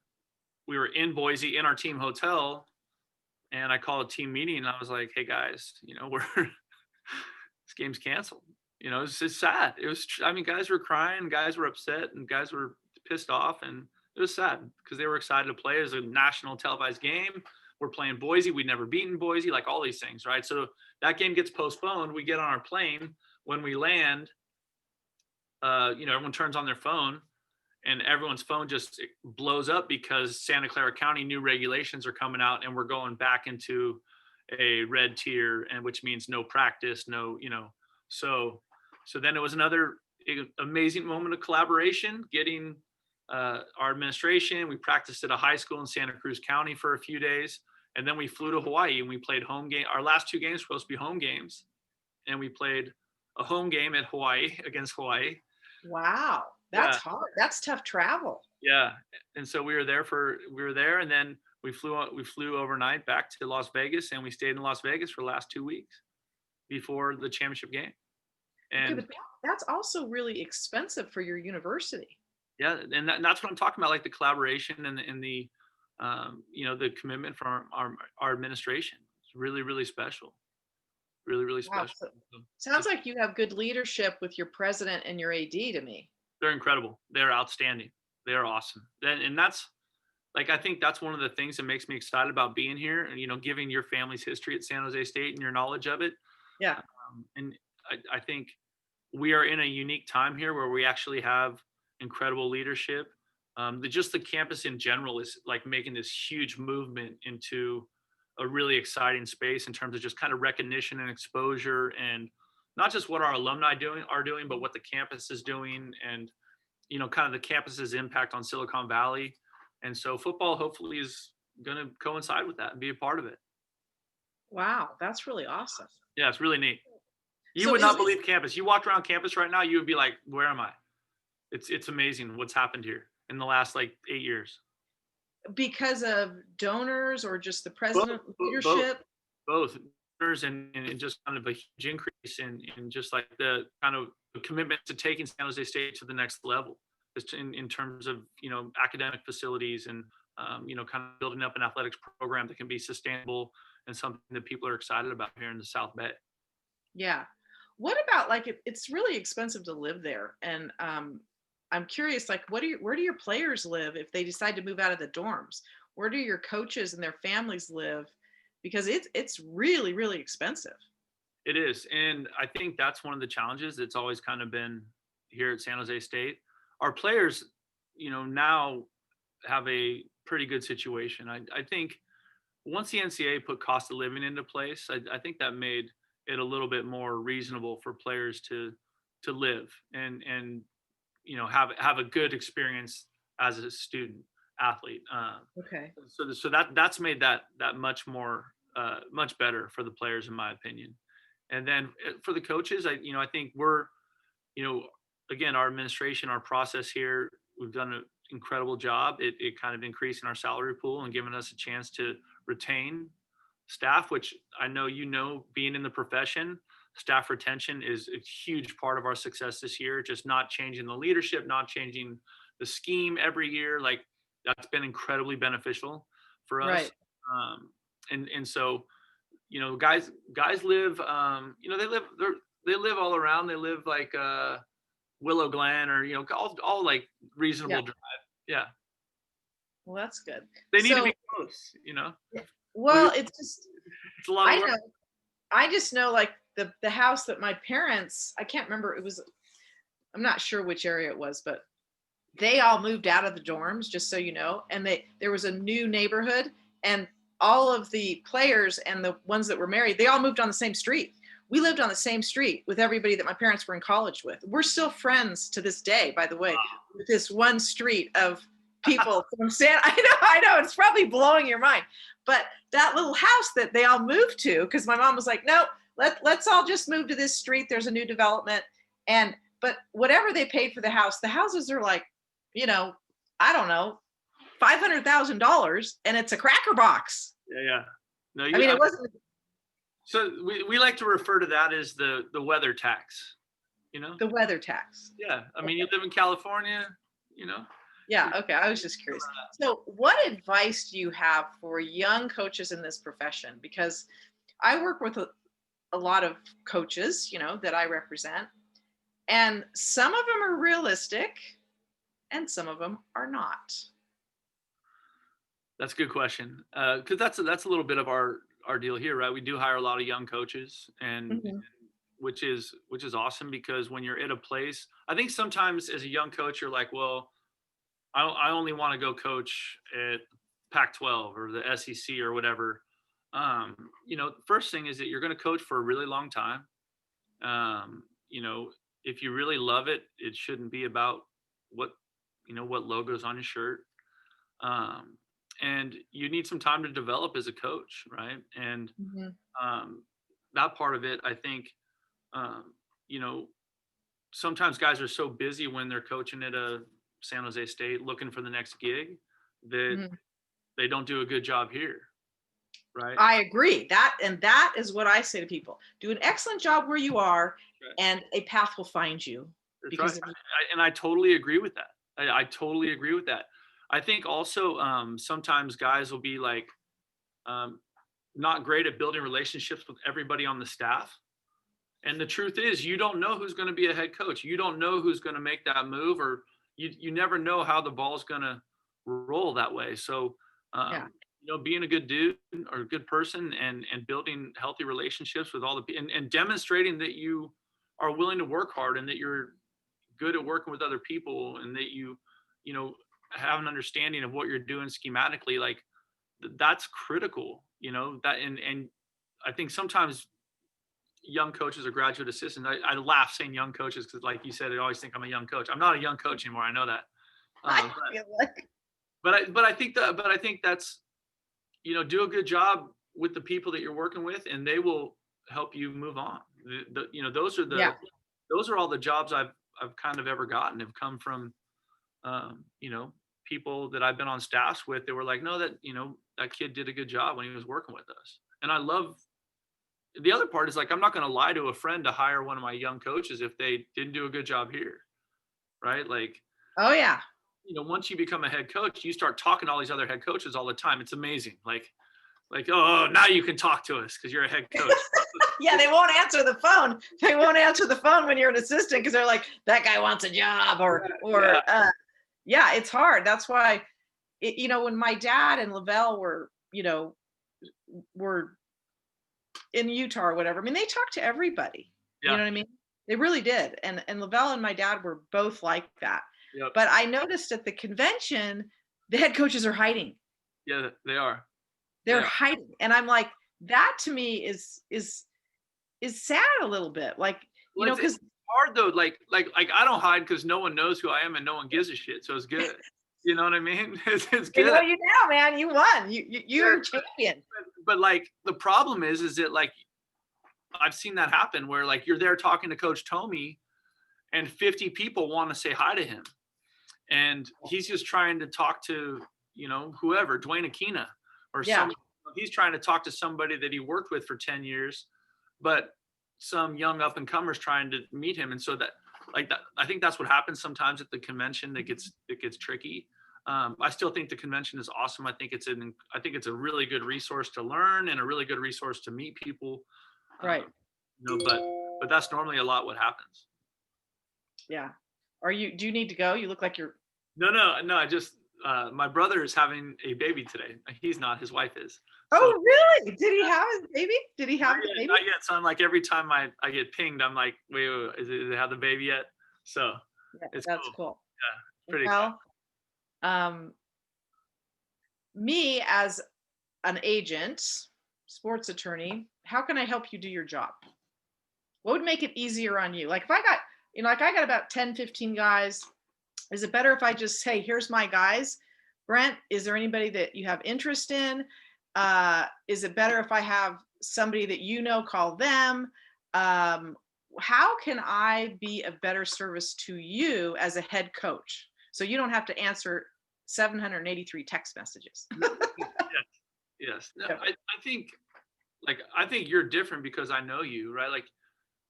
in Boise in our team hotel, and I called a team meeting, and I was like, hey guys, we're this game's canceled. It's just sad. I mean, guys were crying, guys were upset, and guys were pissed off, and it was sad because they were excited to play. It was a national televised game. We're playing Boise. We'd never beaten Boise, like all these things, right? So that game gets postponed. We get on our plane. When we land, everyone turns on their phone, and everyone's phone just blows up because Santa Clara County new regulations are coming out, and we're going back into a red tier, and which means no practice, no, so then it was another amazing moment of collaboration, getting our administration. We practiced at a high school in Santa Cruz County for a few days, and then we flew to Hawaii and we played home game. Our last two games were supposed to be home games, and we played a home game at Hawaii against Hawaii. Wow, that's hard. That's tough travel. Yeah, and so we were there, and then we flew overnight back to Las Vegas, and we stayed in Las Vegas for the last 2 weeks before the championship game. And Okay, but that's also really expensive for your university. yeah, and that's what I'm talking about, like the collaboration and the the commitment from our administration. It's really, really special. Really, really Wow. special. Sounds like you have good leadership with your president and your AD to me. They're incredible. They're outstanding. They're awesome. And that's like, I think that's one of the things that makes me excited about being here and, giving your family's history at San Jose State and your knowledge of it. Yeah. And I think we are in a unique time here where we actually have incredible leadership. Just the campus in general is like making this huge movement into a really exciting space in terms of just kind of recognition and exposure, and not just what our alumni are doing, but what the campus is doing, and kind of the campus's impact on Silicon Valley. And so football hopefully is going to coincide with that and be a part of it. Wow, that's really awesome. Yeah, it's really neat. You So would not believe campus. You walked around campus right now, you would be like, where am I? It's amazing what's happened here in the last like 8 years. Because of donors or just the president leadership? Both donors and just kind of a huge increase in just like the kind of commitment to taking San Jose State to the next level, just in terms of academic facilities and kind of building up an athletics program that can be sustainable and something that people are excited about here in the South Bay. Yeah. What about like it's really expensive to live there, and I'm curious, like, where do your players live if they decide to move out of the dorms? Where do your coaches and their families live? Because it's really, really expensive. It is. And I think that's one of the challenges that's always kind of been here at San Jose State. Our players, now have a pretty good situation. I think once the NCAA put cost of living into place, I think that made it a little bit more reasonable for players to live and have a good experience as a student. athlete. Okay. So that's made that much more much better for the players, in my opinion. And then for the coaches, I think we're, again, our administration, our process here, we've done an incredible job. It kind of increasing our salary pool and giving us a chance to retain staff, which I know, being in the profession, staff retention is a huge part of our success this year. Just not changing the leadership, not changing the scheme every year. Like, that's been incredibly beneficial for us. Right. And so, guys live, they live all around. They live like Willow Glen, or all like reasonable Yeah. drive. Yeah, Well, that's good. they need to So, be close. well, it's just, It's a lot of I work. know, I just know like the house that my parents, I can't remember, I'm not sure which area it was, but they all moved out of the dorms, just so you know, and there was a new neighborhood, and all of the players and the ones that were married, they all moved on the same street. We lived on the same street with everybody that my parents were in college with. We're still friends to this day, by the way, with this one street of people from I know, it's probably blowing your mind. But that little house that they all moved to, because my mom was like, no, let's all just move to this street. There's a new development. But whatever they paid for the houses are like, I don't know, $500,000, and it's a cracker box. Yeah. No, I mean, it wasn't. So we like to refer to that as the weather tax. The weather tax. Yeah. I mean, you live in California. Yeah. Okay. I was just curious. So, what advice do you have for young coaches in this profession? Because I work with a lot of coaches, that I represent, and some of them are realistic, and some of them are not. That's a good question. Because that's a little bit of our deal here, right? We do hire a lot of young coaches, and Mm-hmm. which is awesome, because when you're at a place, I think sometimes as a young coach, you're like, well, I only want to go coach at Pac-12 or the SEC or whatever. First thing is that you're going to coach for a really long time. If you really love it, it shouldn't be about what logos on your shirt. And you need some time to develop as a coach, right? And Mm-hmm. that part of it, I think, sometimes guys are so busy when they're coaching at a San Jose State looking for the next gig that Mm-hmm. they don't do a good job here, right? I agree. That is what I say to people. Do an excellent job where you are, Right. and a path will find you. That's Because right. And I totally agree with that. I totally agree with that. I think also sometimes guys will be like not great at building relationships with everybody on the staff. And the truth is, you don't know who's going to be a head coach. You don't know who's going to make that move, or you never know how the ball's going to roll that way. So, Yeah. being a good dude or a good person, and building healthy relationships with all and demonstrating that you are willing to work hard, and that you're good at working with other people, and that you have an understanding of what you're doing schematically, like that's critical, that, and I think sometimes young coaches or graduate assistants, I laugh saying young coaches, because like you said, I always think I'm a young coach. I'm not a young coach anymore. I know that. I feel like. But I think that's, do a good job with the people that you're working with, and they will help you move on. Those are Yeah. those are all the jobs I've kind of ever gotten, have come from, people that I've been on staffs with. They were like, no, that kid did a good job when he was working with us. And I love, the other part is like, I'm not going to lie to a friend to hire one of my young coaches if they didn't do a good job here. Right. Like, Oh yeah. once you become a head coach, you start talking to all these other head coaches all the time. It's amazing. Like, oh, now you can talk to us because you're a head coach. Yeah, they won't answer the phone. They won't answer the phone when you're an assistant, because they're like, that guy wants a job, yeah, it's hard. That's why, when my dad and Lavelle were in Utah or whatever, I mean, they talked to everybody. Yeah. You know what I mean? They really did. And Lavelle and my dad were both like that. Yep. But I noticed at the convention, the head coaches are hiding. Yeah, they are. They're hiding. And I'm like, that to me is sad a little bit. Like, because it's hard though. Like I don't hide because no one knows who I am and no one gives a shit. So it's good. You know what I mean? It's You good. know you now, man. You won. You're a champion. But like the problem is that like I've seen that happen where like you're there talking to Coach Tomey and 50 people want to say hi to him. And he's just trying to talk to, whoever, Dwayne Aquina or Yeah. he's trying to talk to somebody that he worked with for 10 years, but some young up and comers trying to meet him. And so that, like that, I think that's what happens sometimes at the convention. It gets tricky. I still think the convention is awesome. I think it's a really good resource to learn and a really good resource to meet people. Right. But that's normally a lot what happens. Yeah. Do you need to go? You look like you're. No. I just, my brother is having a baby today. He's not, his wife is. Oh, really? Did he have his baby? Did he have the baby? Not yet. So I'm like, every time I get pinged, I'm like, wait, is it have the baby yet? So Yeah, it's that's cool. Yeah, pretty Well, me as an agent, sports attorney, how can I help you do your job? What would make it easier on you? Like if I got about 10, 15 guys, is it better if I just say, here's my guys? Brent, is there anybody that you have interest in? Is it better if I have somebody that call them? How can I be of better service to you as a head coach? So you don't have to answer 783 text messages. Yes. No, I think you're different because I know you, right? Like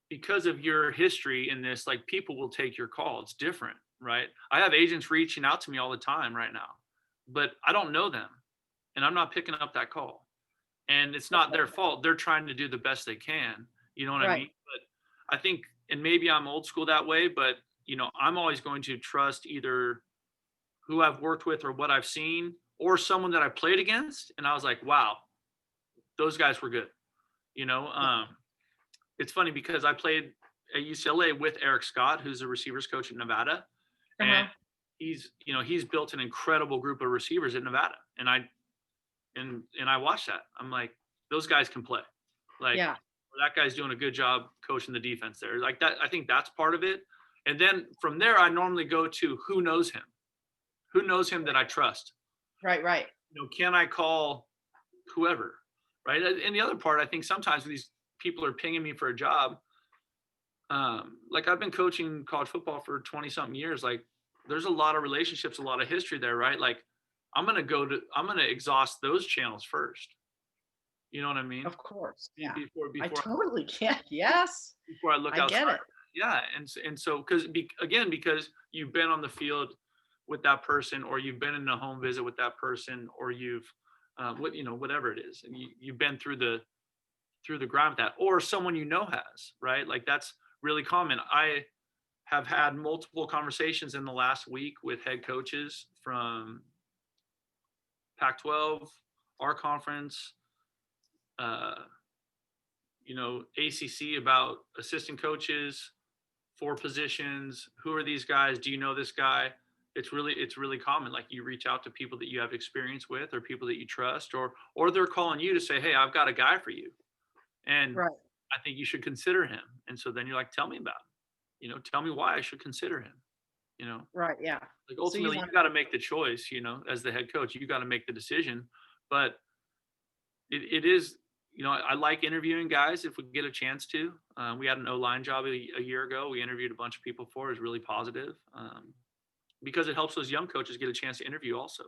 because of your history in this, like people will take your call. It's different, right? I have agents reaching out to me all the time right now, but I don't know them and I'm not picking up that call. And it's not their fault. They're trying to do the best they can. You know what I mean? But I think, and maybe I'm old school that way, but I'm always going to trust either who I've worked with or what I've seen or someone that I played against. And I was like, wow, those guys were good. It's funny because I played at UCLA with Eric Scott, who's a receivers coach in Nevada. And he's built an incredible group of receivers in Nevada. And I watched that. I'm like, those guys can play. Like that guy's doing a good job coaching the defense there. Like that, I think that's part of it. And then from there, I normally go to who knows him that I trust. Right. Can I call whoever? Right. And the other part, I think sometimes when these people are pinging me for a job, like I've been coaching college football for 20 something years. Like there's a lot of relationships, a lot of history there, right? Like I'm going to exhaust those channels first. You know what I mean? Of course. Yeah. Before I totally get. Yes. Before I look outside. I get it. Yeah. And so, because you've been on the field with that person, or you've been in a home visit with that person, or you've, whatever it is, and you've been through the grind with that, or someone has, right? Like that's really common. I have had multiple conversations in the last week with head coaches from Pac-12, our conference, ACC about assistant coaches for positions. Who are these guys? Do you know this guy? It's really common. Like you reach out to people that you have experience with, or people that you trust, or they're calling you to say, hey, I've got a guy for you. And I think you should consider him. And so then you're like, tell me about him. Tell me why I should consider him. Right. Yeah. Like ultimately, you got to make the choice. As the head coach, you got to make the decision. But it is, I like interviewing guys if we get a chance to. We had an O-line job a year ago. We interviewed a bunch of people for. It was really positive because it helps those young coaches get a chance to interview also,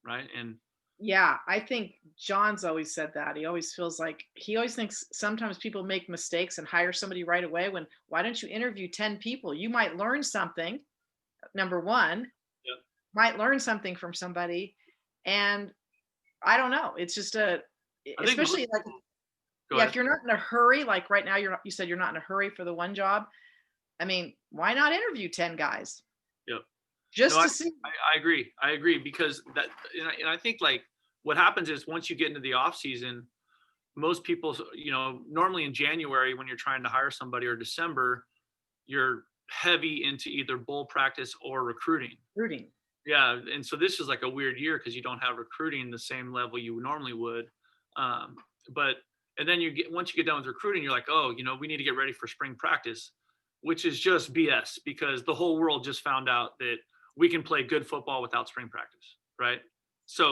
right? And yeah, I think John's always said that. He always thinks sometimes people make mistakes and hire somebody right away why don't you interview 10 people? You might learn something. Number one, might learn something from somebody. And I don't know. It's just especially if you're not in a hurry, like right now, you said you're not in a hurry for the one job. I mean, why not interview 10 guys? Yep. To see. I agree because that, and I think like what happens is once you get into the off season, most people, normally in January when you're trying to hire somebody, or December, you're heavy into either bowl practice or recruiting. Yeah. And so this is like a weird year because you don't have recruiting the same level you normally would. And then once you get done with recruiting, you're like, oh, we need to get ready for spring practice, which is just BS because the whole world just found out that we can play good football without spring practice, right? So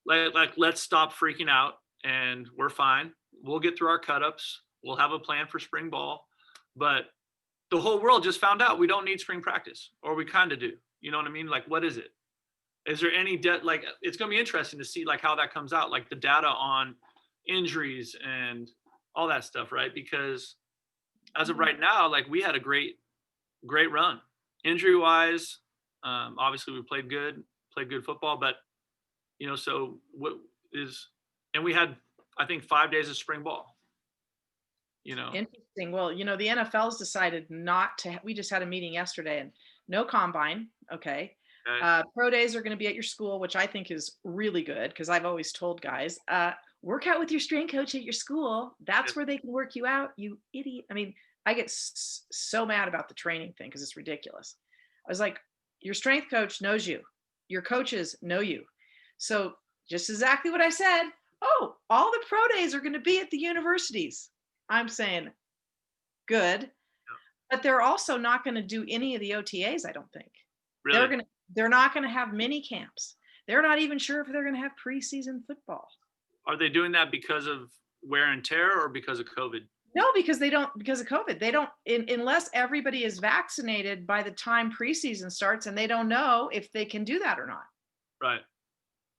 let's stop freaking out, and we're fine. We'll get through our cut-ups. We'll have a plan for spring ball. But the whole world just found out we don't need spring practice, or we kind of do. You know what I mean? Like, what is it? Is there any like, it's going to be interesting to see like how that comes out, like the data on injuries and all that stuff, right? Because as of right now, like we had a great run injury wise. Obviously we played good football, but so what is, and we had, I think, 5 days of spring ball, Interesting. Well, the NFL's decided not to, we just had a meeting yesterday and no combine. Okay. Pro days are going to be at your school, which I think is really good because I've always told guys, work out with your strength coach at your school. That's where they can work you out, you idiot. I mean, I get so mad about the training thing because it's ridiculous. I was like, your strength coach knows you. Your coaches know you. So just exactly what I said. Oh, all the pro days are going to be at the universities. I'm saying, good. But they're also not going to do any of the OTAs, I don't think. Really? They're not going to have mini camps. They're not even sure if they're going to have preseason football. Are they doing that because of wear and tear or because of COVID? No, because of COVID. They don't, unless everybody is vaccinated by the time preseason starts, and they don't know if they can do that or not. Right.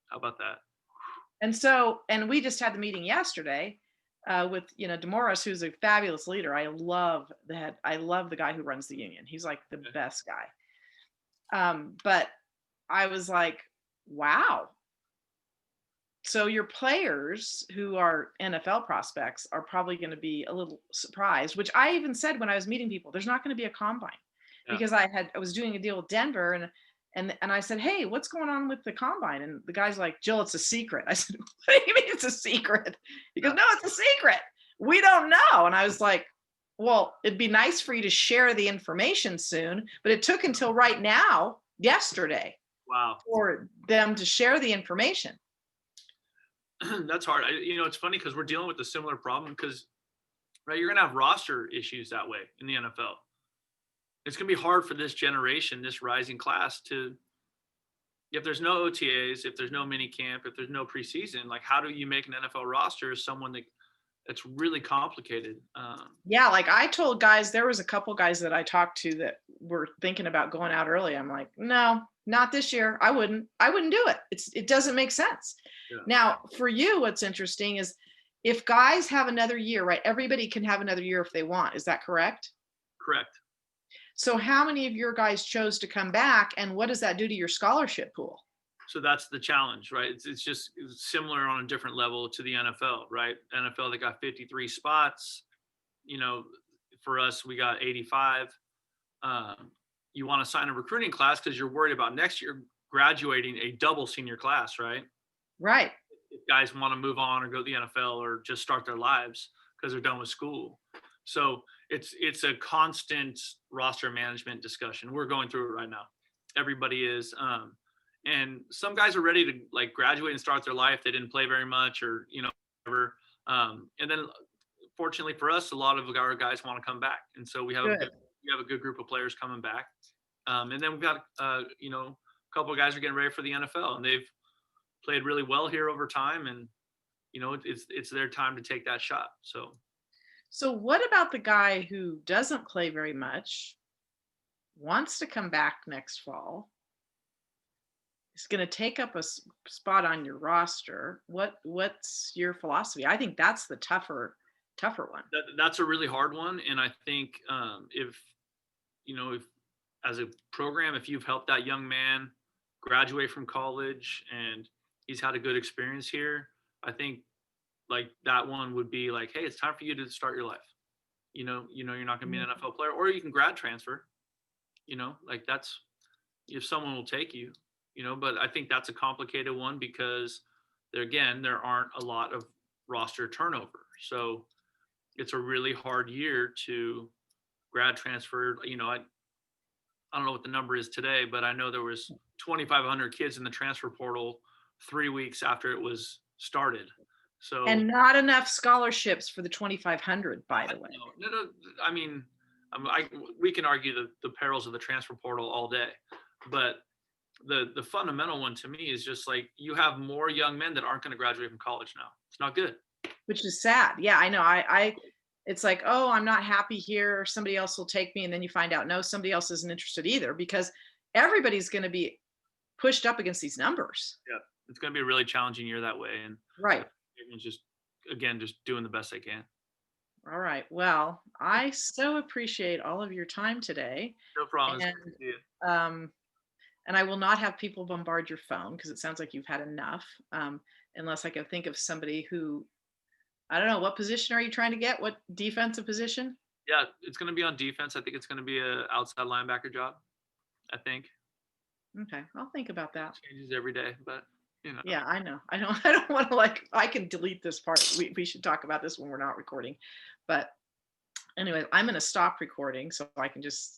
How about that? And we just had the meeting yesterday with, Demoris, who's a fabulous leader. I love the guy who runs the union. He's like the best guy. But I was like, wow. So your players who are NFL prospects are probably going to be a little surprised, which I even said when I was meeting people, there's not going to be a combine because I was doing a deal with Denver and I said, hey, what's going on with the combine? And the guy's like, Jill, it's a secret. I said, what do you mean it's a secret? He goes, no, it's a secret. We don't know. And I was like, well, it'd be nice for you to share the information soon, but it took until right now, yesterday, for them to share the information. That's hard. It's funny because we're dealing with a similar problem because, right, you're going to have roster issues that way in the NFL. It's going to be hard for this generation, this rising class if there's no OTAs, if there's no mini camp, if there's no preseason, like how do you make an NFL roster as someone that's really complicated? Yeah, like I told guys, there was a couple guys that I talked to that were thinking about going out early. I'm like, no, not this year. I wouldn't do it. It doesn't make sense. Yeah. Now, for you, what's interesting is if guys have another year, right? Everybody can have another year if they want. Is that correct? Correct. So how many of your guys chose to come back, and what does that do to your scholarship pool? So that's the challenge, right? It's just similar on a different level to the NFL, right? NFL, they got 53 spots. For us, we got 85. You want to sign a recruiting class because you're worried about next year graduating a double senior class, right? Right. If guys want to move on or go to the NFL or just start their lives because they're done with school. So it's a constant roster management discussion. We're going through it right now. Everybody is. And some guys are ready to like graduate and start their life. They didn't play very much or, whatever. And then fortunately for us, a lot of our guys want to come back. And so we have a good group of players coming back. And then we've got, a couple of guys are getting ready for the NFL, and they've played really well here over time. And, it's their time to take that shot. So what about the guy who doesn't play very much, wants to come back next fall, is going to take up a spot on your roster? What's your philosophy? I think that's the tougher one. That's a really hard one. And I think if as a program, if you've helped that young man graduate from college and he's had a good experience here, I think like that one would be like, hey, it's time for you to start your life. You're not going to be an NFL player, or you can grad transfer, like that's if someone will take you, but I think that's a complicated one because there aren't a lot of roster turnover. So it's a really hard year to grad transfer. I don't know what the number is today, but I know there was 2,500 kids in the transfer portal 3 weeks after it was started. So, and not enough scholarships for the 2,500, by the way. No. I mean, we can argue the perils of the transfer portal all day. But the fundamental one to me is just like you have more young men that aren't going to graduate from college now. It's not good. Which is sad. Yeah, I know. I it's like, oh, I'm not happy here. Somebody else will take me. And then you find out, no, somebody else isn't interested either because everybody's going to be pushed up against these numbers. Yeah, it's going to be a really challenging year that way, and Right. everyone's just again just doing the best they can. All right. Well, I so appreciate all of your time today. No problem. It's And good to see you. um, and I will not have people bombard your phone because it sounds like you've had enough. Unless I can think of somebody who, I don't know, what position are you trying to get? What defensive position? Yeah, it's going to be on defense. I think it's going to be a outside linebacker job. I think Okay, I'll think about it that. changes every day, but you know. Yeah, I know. I don't. I don't want to like. I can delete this part. We should talk about this when we're not recording. But anyway, I'm going to stop recording so I can just